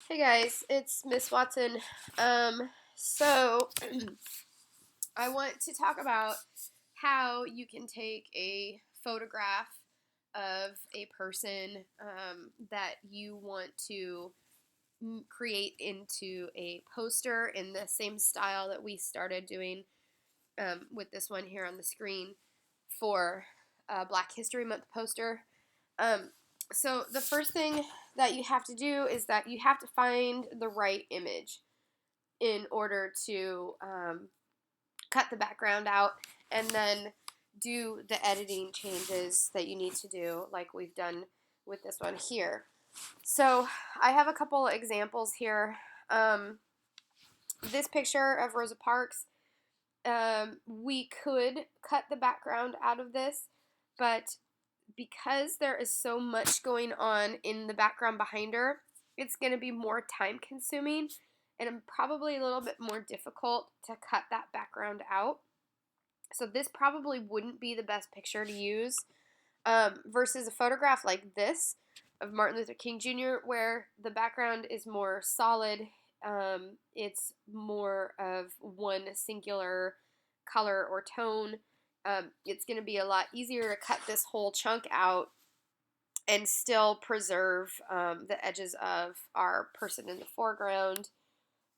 Hey guys, it's Miss Watson. So I want to talk about how you can take a photograph of a person that you want to create into a poster in the same style that we started doing with this one here on the screen for Black History Month poster. Um, so the first thing that you have to do is that you have to find the right image in order to cut the background out and then do the editing changes that you need to do like we've done with this one here. So I have a couple examples here. This picture of Rosa Parks, we could cut the background out of this, but because there is so much going on in the background behind her, it's going to be more time consuming and probably a little bit more difficult to cut that background out. So this probably wouldn't be the best picture to use versus a photograph like this of Martin Luther King Jr., where the background is more solid. It's more of one singular color or tone. It's going to be a lot easier to cut this whole chunk out and still preserve the edges of our person in the foreground.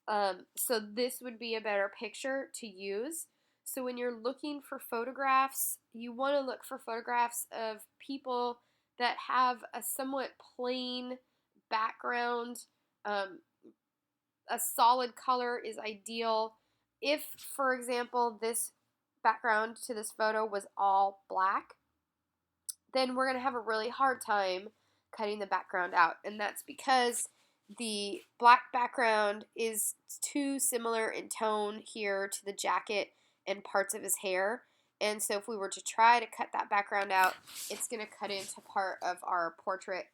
So this would be a better picture to use. So when you're looking for photographs, you want to look for photographs of people that have a somewhat plain background. Um, a solid color is ideal. If, for example, this background to this photo was all black, then we're going to have a really hard time cutting the background out. And that's because the black background is too similar in tone here to the jacket and parts of his hair. And so if we were to try to cut that background out, it's going to cut into part of our portrait,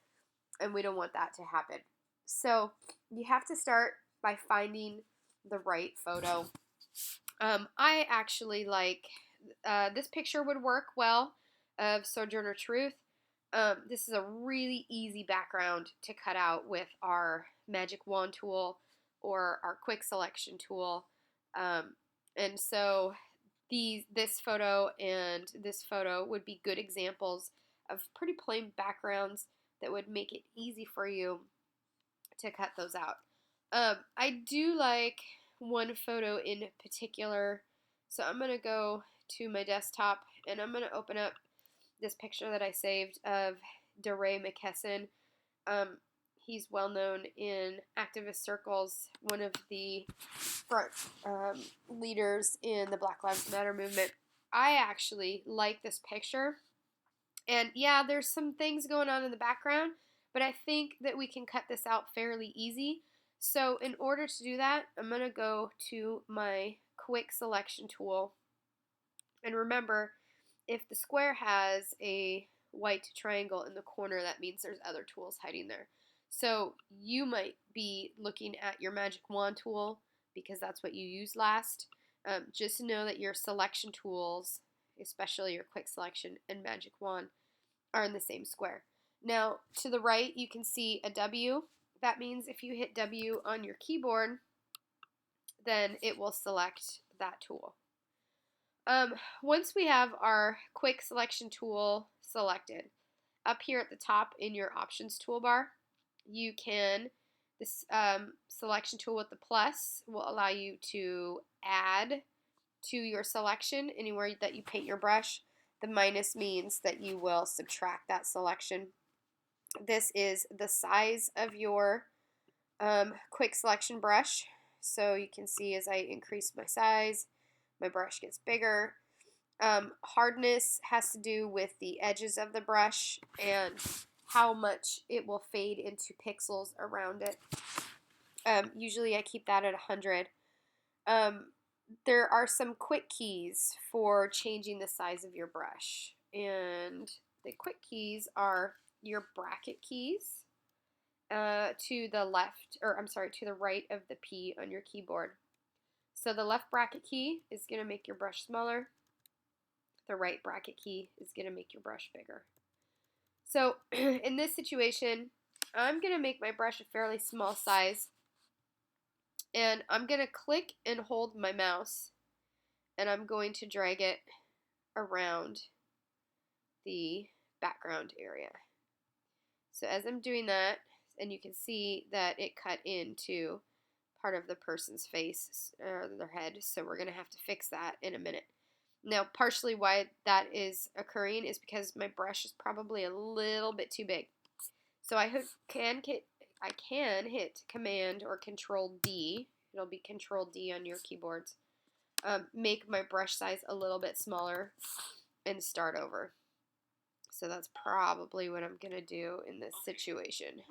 and we don't want that to happen. So you have to start by finding the right photo. I actually like this picture would work well of Sojourner Truth. This is a really easy background to cut out with our magic wand tool or our quick selection tool. And so this photo and this photo would be good examples of pretty plain backgrounds that would make it easy for you to cut those out. I do like one photo in particular, so I'm going to go to my desktop and I'm going to open up this picture that I saved of DeRay McKesson. He's well known in activist circles, one of the front leaders in the Black Lives Matter movement. I actually like this picture. And yeah, there's some things going on in the background, but I think that we can cut this out fairly easy. So in order to do that, I'm going to go to my quick selection tool. And remember, if the square has a white triangle in the corner, that means there's other tools hiding there. So you might be looking at your magic wand tool because that's what you used last. Just to know that your selection tools, especially your quick selection and magic wand, are in the same square. Now, to the right, you can see a W. That means if you hit W on your keyboard, then it will select that tool. Once we have our quick selection tool selected, up here at the top in your options toolbar, you can, this selection tool with the plus will allow you to add to your selection anywhere that you paint your brush. The minus means that you will subtract that selection. This is the size of your quick selection brush. So you can see as I increase my size, my brush gets bigger. Hardness has to do with the edges of the brush and how much it will fade into pixels around it. Usually I keep that at 100. There are some quick keys for changing the size of your brush. And the quick keys are your bracket keys to the left, or I'm sorry, to the right of the P on your keyboard. So the left bracket key is going to make your brush smaller. The right bracket key is going to make your brush bigger. So in this situation, I'm going to make my brush a fairly small size, and I'm going to click and hold my mouse, and I'm going to drag it around the background area. So as I'm doing that, and you can see that it cut into part of the person's face or their head, so we're going to have to fix that in a minute. Now, partially why that is occurring is because my brush is probably a little bit too big. So I can hit Command or Control D. It'll be Control D on your keyboards. Make my brush size a little bit smaller and start over. So that's probably what I'm going to do in this situation.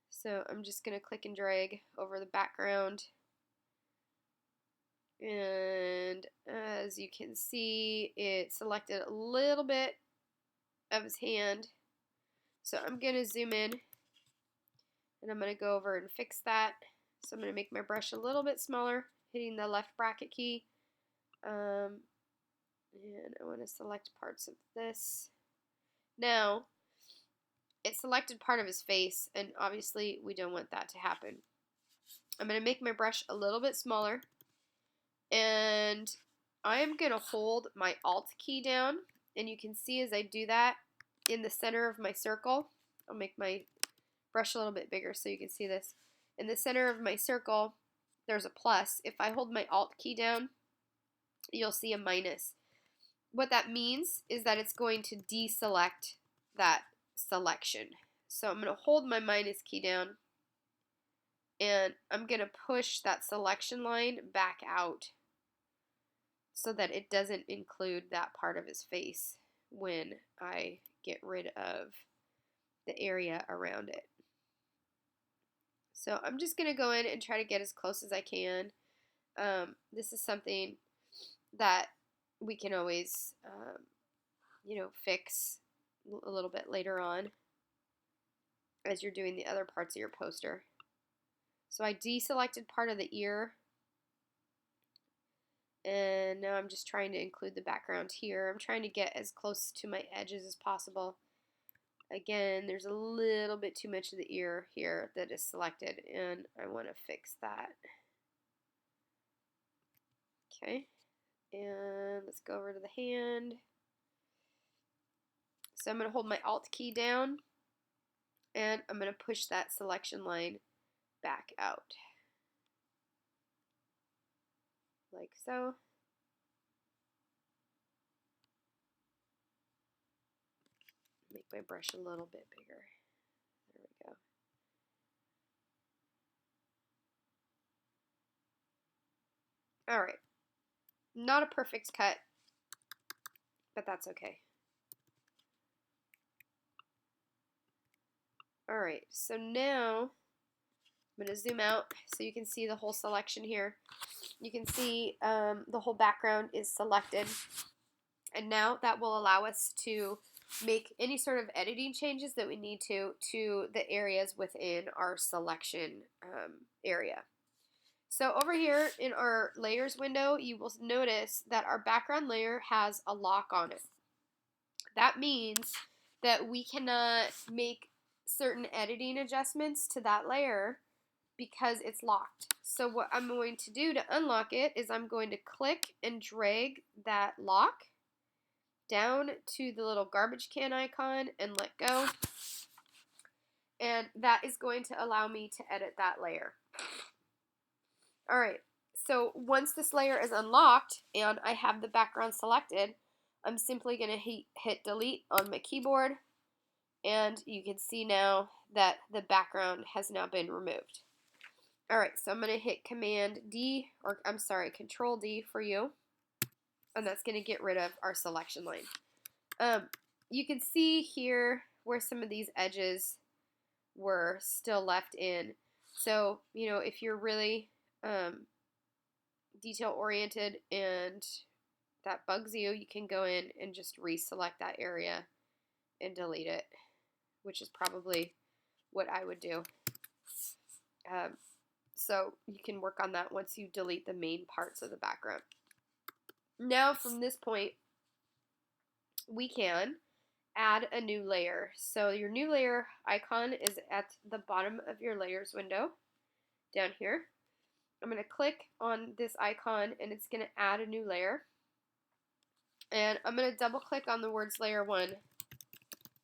So I'm just going to click and drag over the background. And as you can see, it selected a little bit of his hand. So I'm going to zoom in, and I'm going to go over and fix that. So I'm going to make my brush a little bit smaller, hitting the left bracket key. And I want to select parts of this. Now, it selected part of his face, and obviously we don't want that to happen. I'm going to make my brush a little bit smaller, and I am going to hold my Alt key down, and you can see as I do that, in the center of my circle, I'll make my brush a little bit bigger so you can see this. In the center of my circle, there's a plus. If I hold my Alt key down, you'll see a minus. What that means is that it's going to deselect that selection. So I'm going to hold my minus key down, and I'm going to push that selection line back out so that it doesn't include that part of his face when I get rid of the area around it. So I'm just going to go in and try to get as close as I can. This is something that we can always, fix a little bit later on as you're doing the other parts of your poster. So I deselected part of the ear, and now I'm just trying to include the background here. I'm trying to get as close to my edges as possible. Again, there's a little bit too much of the ear here that is selected, and I want to fix that. Okay, and let's go over to the hand. So I'm going to hold my Alt key down, and I'm going to push that selection line back out. Like so. Make my brush a little bit bigger. There we go. Alright. Not a perfect cut, but that's okay. Alright, so now I'm going to zoom out so you can see the whole selection here. You can see the whole background is selected, and now that will allow us to make any sort of editing changes that we need to the areas within our selection area. So over here in our layers window, you will notice that our background layer has a lock on it. That means that we cannot make certain editing adjustments to that layer because it's locked. So what I'm going to do to unlock it is I'm going to click and drag that lock down to the little garbage can icon and let go. And that is going to allow me to edit that layer. Alright, so once this layer is unlocked and I have the background selected, I'm simply going to hit delete on my keyboard, and you can see now that the background has now been removed. Alright, so I'm going to hit Control D for you, and that's going to get rid of our selection line. You can see here where some of these edges were still left in. So, if you're really detail oriented and that bugs you, you can go in and just reselect that area and delete it, which is probably what I would do. So you can work on that once you delete the main parts of the background. Now from this point, we can add a new layer. So your new layer icon is at the bottom of your layers window down here. I'm going to click on this icon and it's going to add a new layer. And I'm going to double click on the words layer 1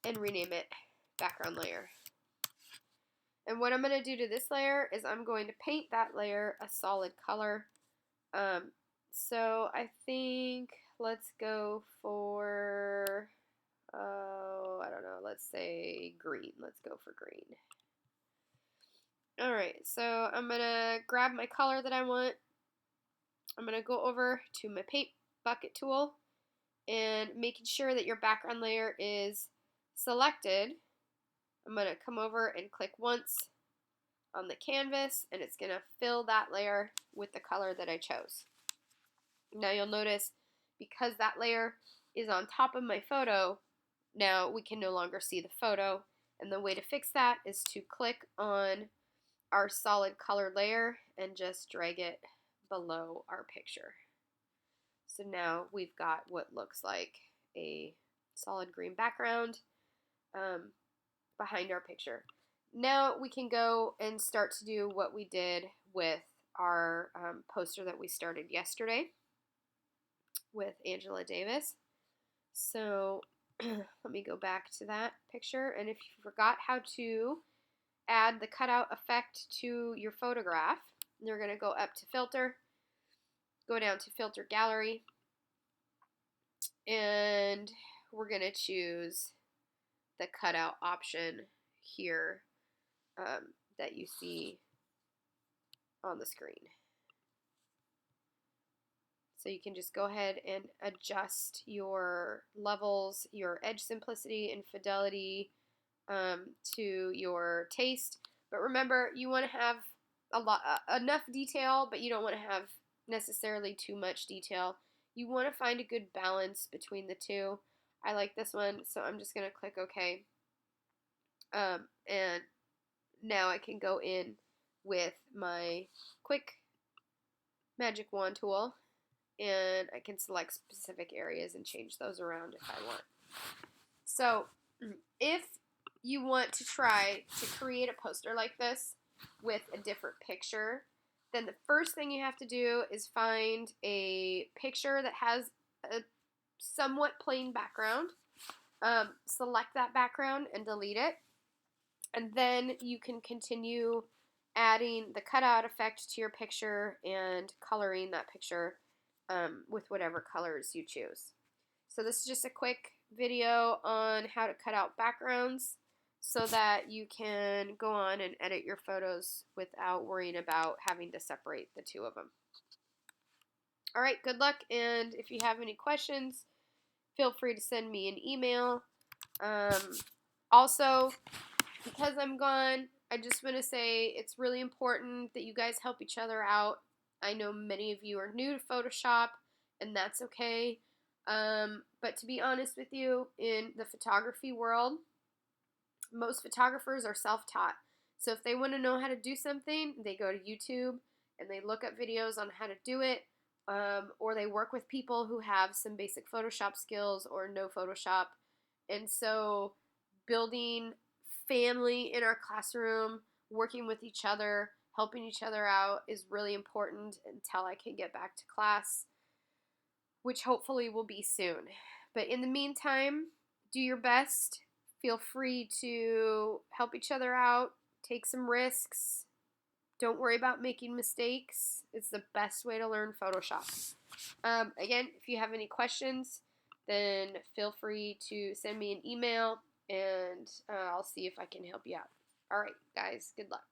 and rename it background layer. And what I'm going to do to this layer is I'm going to paint that layer a solid color. So I think let's go for, I don't know, let's say green. Let's go for green. Alright, so I'm going to grab my color that I want. I'm going to go over to my paint bucket tool and making sure that your background layer is selected. I'm going to come over and click once on the canvas and it's going to fill that layer with the color that I chose. Now you'll notice because that layer is on top of my photo, now we can no longer see the photo, and the way to fix that is to click on our solid color layer and just drag it below our picture. So now we've got what looks like a solid green background behind our picture. Now we can go and start to do what we did with our poster that we started yesterday with Angela Davis. So let me go back to that picture, and if you forgot how to add the cutout effect to your photograph, you're going to go up to filter, go down to filter gallery, and we're going to choose the cutout option here that you see on the screen. So you can just go ahead and adjust your levels, your edge simplicity and fidelity to your taste. But remember, you want to have enough detail, but you don't want to have necessarily too much detail. You want to find a good balance between the two. I like this one, so I'm just going to click OK. And now I can go in with my quick magic wand tool, and I can select specific areas and change those around if I want. So if you want to try to create a poster like this with a different picture, then the first thing you have to do is find a picture that has a somewhat plain background. Select that background and delete it. And then you can continue adding the cutout effect to your picture and coloring that picture with whatever colors you choose. So this is just a quick video on how to cut out backgrounds so that you can go on and edit your photos without worrying about having to separate the two of them. Alright, good luck, and if you have any questions, feel free to send me an email. Also, because I'm gone, I just want to say it's really important that you guys help each other out. I know many of you are new to Photoshop, and that's okay. But to be honest with you, in the photography world, most photographers are self-taught. So if they want to know how to do something, they go to YouTube and they look up videos on how to do it, or they work with people who have some basic Photoshop skills or no Photoshop. And so building family in our classroom, working with each other, helping each other out is really important until I can get back to class, which hopefully will be soon. But in the meantime, do your best. Feel free to help each other out, take some risks. Don't worry about making mistakes. It's the best way to learn Photoshop. Again, if you have any questions, then feel free to send me an email, and I'll see if I can help you out. All right, guys, good luck.